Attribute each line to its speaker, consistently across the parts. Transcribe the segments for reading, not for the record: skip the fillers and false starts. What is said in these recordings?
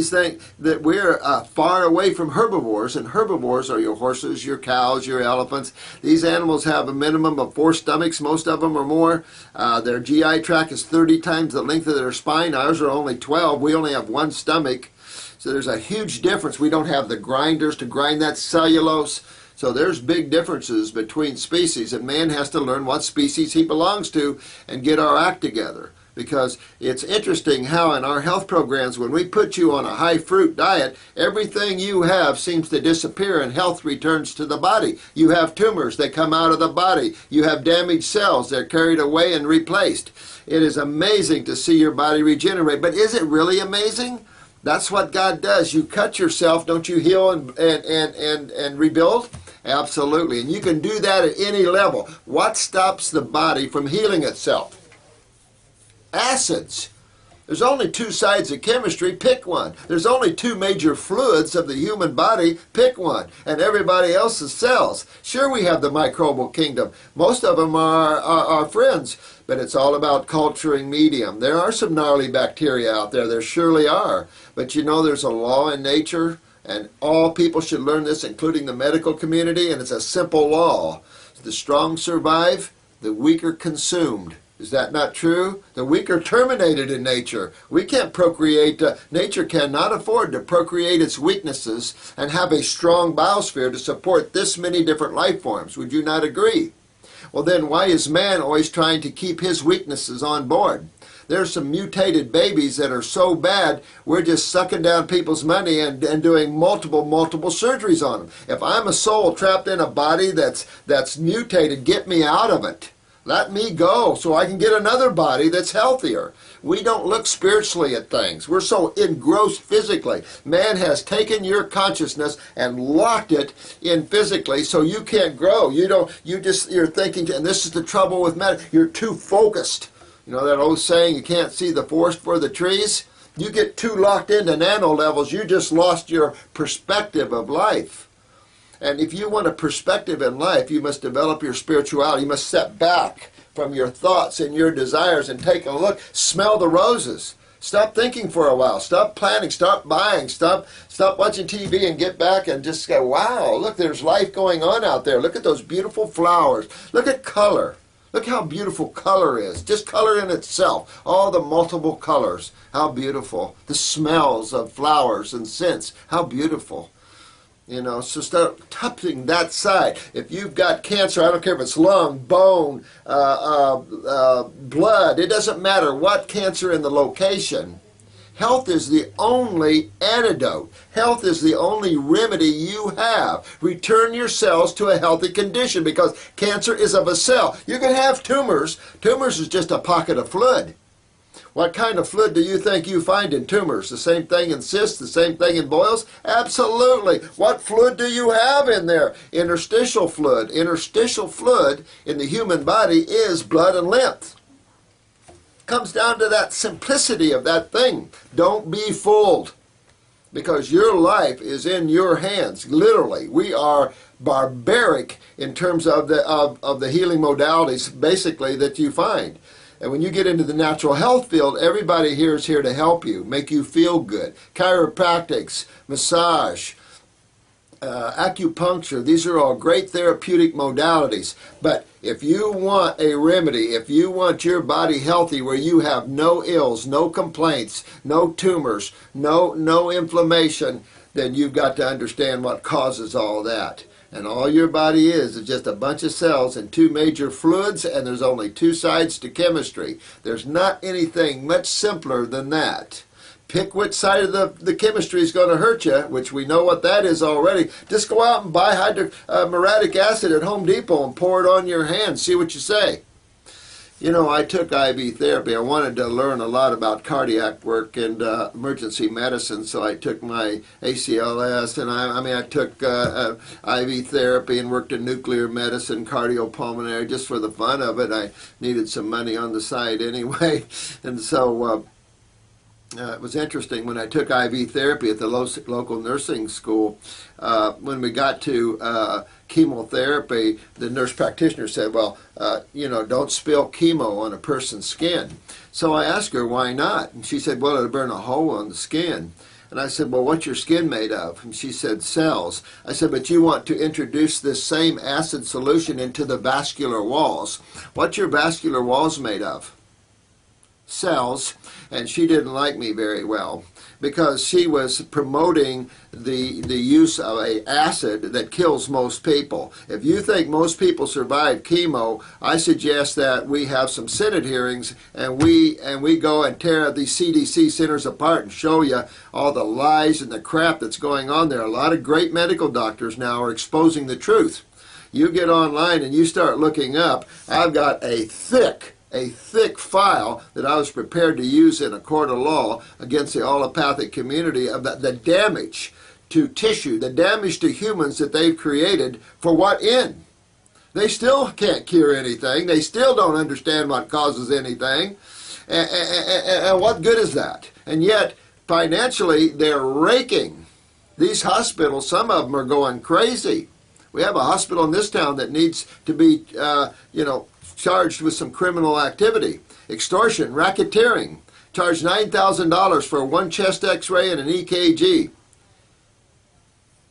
Speaker 1: these things, that we're far away from herbivores, and herbivores are your horses, your cows, your elephants. These animals have a minimum of 4 stomachs, most of them or more. Their GI tract is 30 times the length of their spine. Ours are only 12. We only have 1 stomach. So there's a huge difference. We don't have the grinders to grind that cellulose. So there's big differences between species, and man has to learn what species he belongs to and get our act together. Because it's interesting how in our health programs, when we put you on a high fruit diet, everything you have seems to disappear and health returns to the body. You have tumors, they come out of the body. You have damaged cells, they're carried away and replaced. It is amazing to see your body regenerate. But is it really amazing? That's what God does. You cut yourself, don't you heal and rebuild? Absolutely. And you can do that at any level. What stops the body from healing itself? Acids. There's only 2 sides of chemistry, pick one. There's only 2 major fluids of the human body, pick one. And everybody else's cells. Sure, we have the microbial kingdom. Most of them are our friends, but it's all about culturing medium. There are some gnarly bacteria out there, there surely are. But you know, there's a law in nature, and all people should learn this, including the medical community, and it's a simple law. The strong survive, the weak are consumed. Is that not true? The weak are terminated in nature. We can't procreate. Nature cannot afford to procreate its weaknesses and have a strong biosphere to support this many different life forms. Would you not agree? Well, then why is man always trying to keep his weaknesses on board? There's some mutated babies that are so bad, we're just sucking down people's money and doing multiple surgeries on them. If I'm a soul trapped in a body that's mutated, get me out of it. Let me go so I can get another body that's healthier. We don't look spiritually at things. We're so engrossed physically. Man has taken your consciousness and locked it in physically, so you can't grow. You're thinking, and this is the trouble with man, you're too focused. You know that old saying, you can't see the forest for the trees? You get too locked into nano levels, you just lost your perspective of life. And if you want a perspective in life, you must develop your spirituality. You must step back from your thoughts and your desires and take a look. Smell the roses. Stop thinking for a while. Stop planning. Stop buying. Stop watching TV and get back and just go, wow, look, there's life going on out there. Look at those beautiful flowers. Look at color. Look how beautiful color is. Just color in itself. All the multiple colors. How beautiful. The smells of flowers and scents. How beautiful. You know, so start touching that side. If you've got cancer, I don't care if it's lung, bone, blood, it doesn't matter what cancer in the location. Health is the only antidote. Health is the only remedy you have. Return your cells to a healthy condition, because cancer is of a cell. You can have tumors. Tumors is just a pocket of fluid. What kind of fluid do you think you find in tumors? The same thing in cysts, the same thing in boils? Absolutely. What fluid do you have in there? Interstitial fluid. Interstitial fluid in the human body is blood and lymph. Comes down to that simplicity of that thing. Don't be fooled, because your life is in your hands. Literally, we are barbaric in terms of the healing modalities, basically, that you find. And when you get into the natural health field, everybody here is here to help you, make you feel good. Chiropractics, massage, acupuncture, these are all great therapeutic modalities. But if you want a remedy, if you want your body healthy where you have no ills, no complaints, no tumors, no inflammation, then you've got to understand what causes all that. And all your body is just a bunch of cells and 2 major fluids, and there's only 2 sides to chemistry. There's not anything much simpler than that. Pick which side of the chemistry is going to hurt you, which we know what that is already. Just go out and buy muriatic acid at Home Depot and pour it on your hands. See what you say. You know, I took IV therapy. I wanted to learn a lot about cardiac work and emergency medicine, so I took my ACLS, and I took IV therapy and worked in nuclear medicine, cardiopulmonary, just for the fun of it. I needed some money on the side anyway, and so it was interesting when I took IV therapy at the local nursing school. When we got to chemotherapy, the nurse practitioner said, well, you know, don't spill chemo on a person's skin. So I asked her, why not? And she said, well, it'll burn a hole on the skin. And I said, well, what's your skin made of? And she said, cells. I said, but you want to introduce this same acid solution into the vascular walls. What's your vascular walls made of? Cells. And she didn't like me very well because she was promoting the use of an acid that kills most people. If you think most people survive chemo, I suggest that we have some Senate hearings and we go and tear these CDC centers apart and show you all the lies and the crap that's going on there. A lot of great medical doctors now are exposing the truth. You get online and you start looking up. I've got a thick file that I was prepared to use in a court of law against the allopathic community of the damage to tissue, the damage to humans that they've created. For what end? They still can't cure anything. They still don't understand what causes anything. And what good is that? And yet, financially, they're raking. These hospitals, some of them are going crazy. We have a hospital in this town that needs to be, charged with some criminal activity, extortion, racketeering. Charged $9,000 for one chest x-ray and an EKG.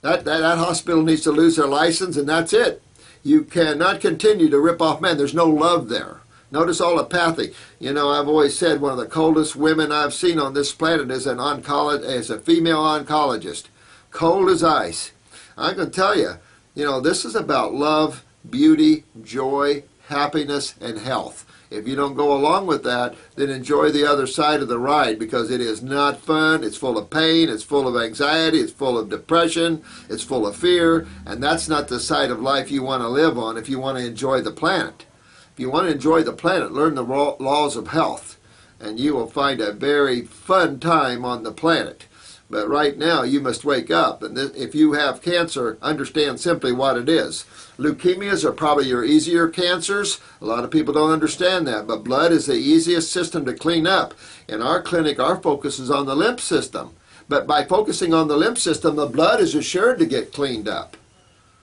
Speaker 1: That hospital needs to lose their license, and that's it. You cannot continue to rip off men. There's no love there. Notice allopathy. You know, I've always said one of the coldest women I've seen on this planet is a female oncologist. Cold as ice. I can tell you, this is about love, beauty, joy, happiness, and health. If you don't go along with that, then enjoy the other side of the ride, because it is not fun. It's full of pain. It's full of anxiety. It's full of depression. It's full of fear. And that's not the side of life you want to live on if you want to enjoy the planet. If you want to enjoy the planet, learn the laws of health, and you will find a very fun time on the planet. But right now, you must wake up. And if you have cancer, understand simply what it is. Leukemias are probably your easier cancers. A lot of people don't understand that. But blood is the easiest system to clean up. In our clinic, our focus is on the lymph system. But by focusing on the lymph system, the blood is assured to get cleaned up.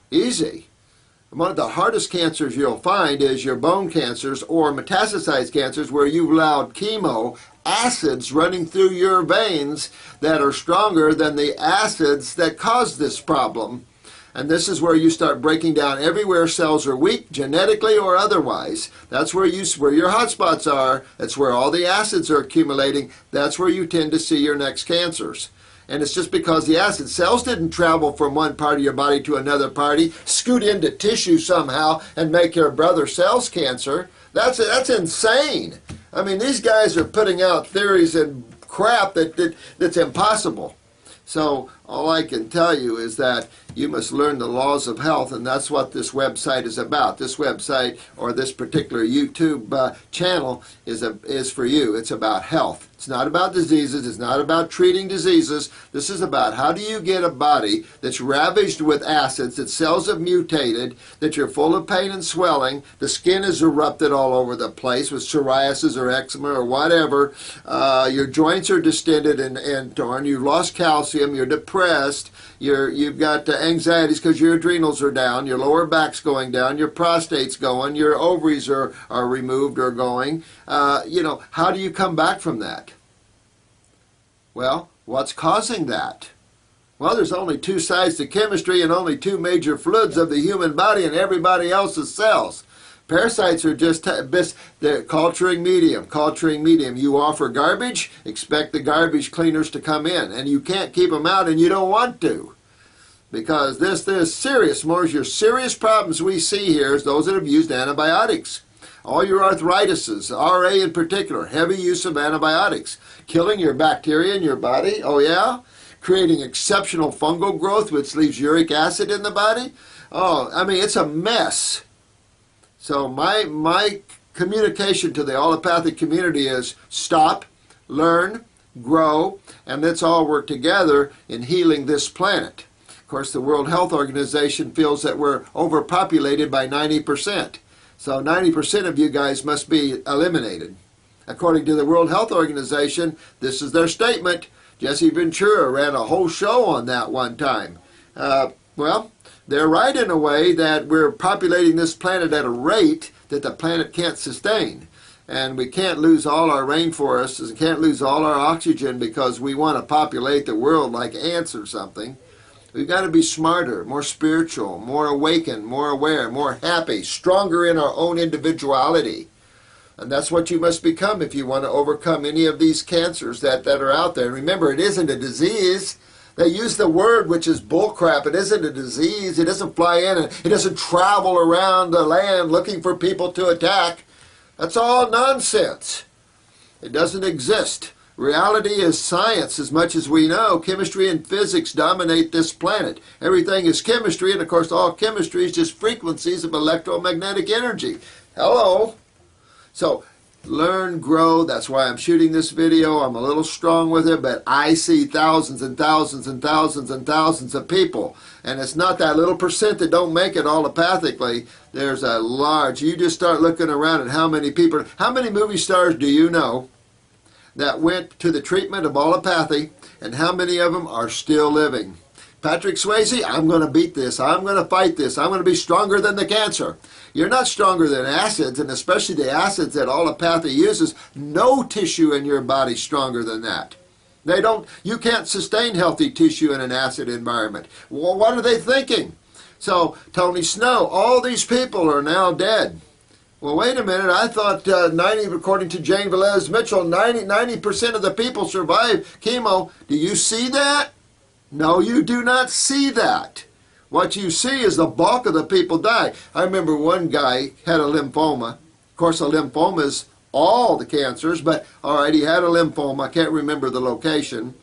Speaker 1: Easy. One of the hardest cancers you'll find is your bone cancers or metastasized cancers, where you've allowed chemo acids running through your veins that are stronger than the acids that cause this problem. And this is where you start breaking down everywhere cells are weak, genetically or otherwise. That's where your hot spots are. That's where all the acids are accumulating. That's where you tend to see your next cancers. And it's just because the acid cells didn't travel from one part of your body to another party, scoot into tissue somehow, and make your brother cells cancer. That's insane. I mean, these guys are putting out theories and crap that's impossible. So all I can tell you is that you must learn the laws of health, and that's what this website is about. This website, or this particular YouTube channel, is for you. It's about health. It's not about diseases. It's not about treating diseases. This is about how do you get a body that's ravaged with acids, that cells have mutated, that you're full of pain and swelling, the skin is erupted all over the place with psoriasis or eczema or whatever, your joints are distended and torn, you've lost calcium, you're depressed, you've got anxieties because your adrenals are down, your lower back's going down, your prostate's going, your ovaries are removed or going. How do you come back from that? Well, what's causing that? Well, there's only two sides to chemistry and only two major fluids of the human body and everybody else's cells. Parasites are just they're culturing medium. Culturing medium. You offer garbage, expect the garbage cleaners to come in, and you can't keep them out, and you don't want to, because this is serious. More of your serious problems we see here is those that have used antibiotics. All your arthritises, RA in particular, heavy use of antibiotics, killing your bacteria in your body. Oh yeah, creating exceptional fungal growth, which leaves uric acid in the body. Oh, I mean, it's a mess. So my communication to the allopathic community is stop, learn, grow, and let's all work together in healing this planet. Of course, the World Health Organization feels that we're overpopulated by 90%. So 90% of you guys must be eliminated. According to the World Health Organization, this is their statement. Jesse Ventura ran a whole show on that one time. Well, they're right in a way that we're populating this planet at a rate that the planet can't sustain. And we can't lose all our rainforests and can't lose all our oxygen because we want to populate the world like ants or something. We've got to be smarter, more spiritual, more awakened, more aware, more happy, stronger in our own individuality. And that's what you must become if you want to overcome any of these cancers that are out there. And remember, it isn't a disease. They use the word, which is bullcrap. It isn't a disease. It doesn't fly in. It doesn't travel around the land looking for people to attack. That's all nonsense. It doesn't exist. Reality is science as much as we know. Chemistry and physics dominate this planet. Everything is chemistry, and of course all chemistry is just frequencies of electromagnetic energy. Hello? So, learn, grow. That's why I'm shooting this video. I'm a little strong with it, but I see thousands and thousands and thousands and thousands of people. And it's not that little percent that don't make it allopathically. There's a large, you just start looking around at how many people, how many movie stars do you know that went to the treatment of allopathy, and how many of them are still living? Patrick Swayze, I'm going to beat this. I'm going to fight this. I'm going to be stronger than the cancer. You're not stronger than acids, and especially the acids that allopathy uses. No tissue in your body is stronger than that. You can't sustain healthy tissue in an acid environment. Well, what are they thinking? So, Tony Snow, all these people are now dead. Well, wait a minute. I thought according to Jane Velez Mitchell, 90% of the people survive chemo. Do you see that? No, you do not see that. What you see is the bulk of the people die. I remember one guy had a lymphoma. Of course, a lymphoma is all the cancers, but all right, he had a lymphoma. I can't remember the location.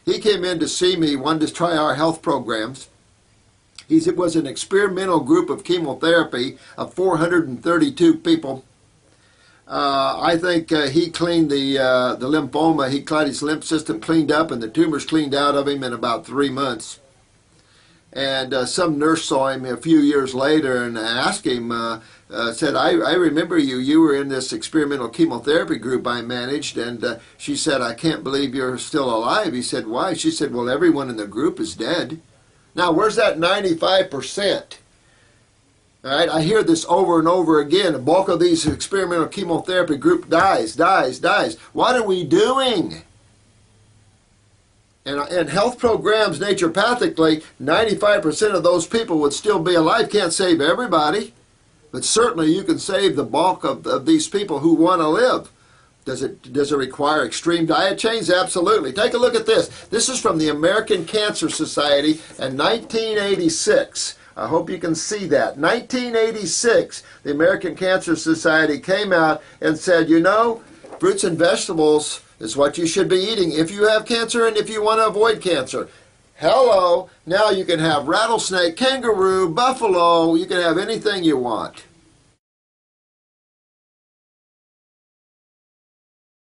Speaker 1: He came in to see me, wanted to try our health programs. It was an experimental group of chemotherapy of 432 people. I think he cleaned the lymphoma. He got his lymph system cleaned up, and the tumors cleaned out of him in about 3 months. And some nurse saw him a few years later and asked him, said, I remember you. You were in this experimental chemotherapy group I managed. And she said, I can't believe you're still alive. He said, why? She said, well, everyone in the group is dead. Now, where's that 95%? All right, I hear this over and over again. The bulk of these experimental chemotherapy group dies. What are we doing? And health programs, naturopathically, 95% of those people would still be alive. Can't save everybody, but certainly you can save the bulk of these people who want to live. Does it require extreme diet change? Absolutely. Take a look at this. This is from the American Cancer Society in 1986. I hope you can see that. 1986, the American Cancer Society came out and said, you know, fruits and vegetables is what you should be eating if you have cancer and if you want to avoid cancer. Hello, now you can have rattlesnake, kangaroo, buffalo, you can have anything you want.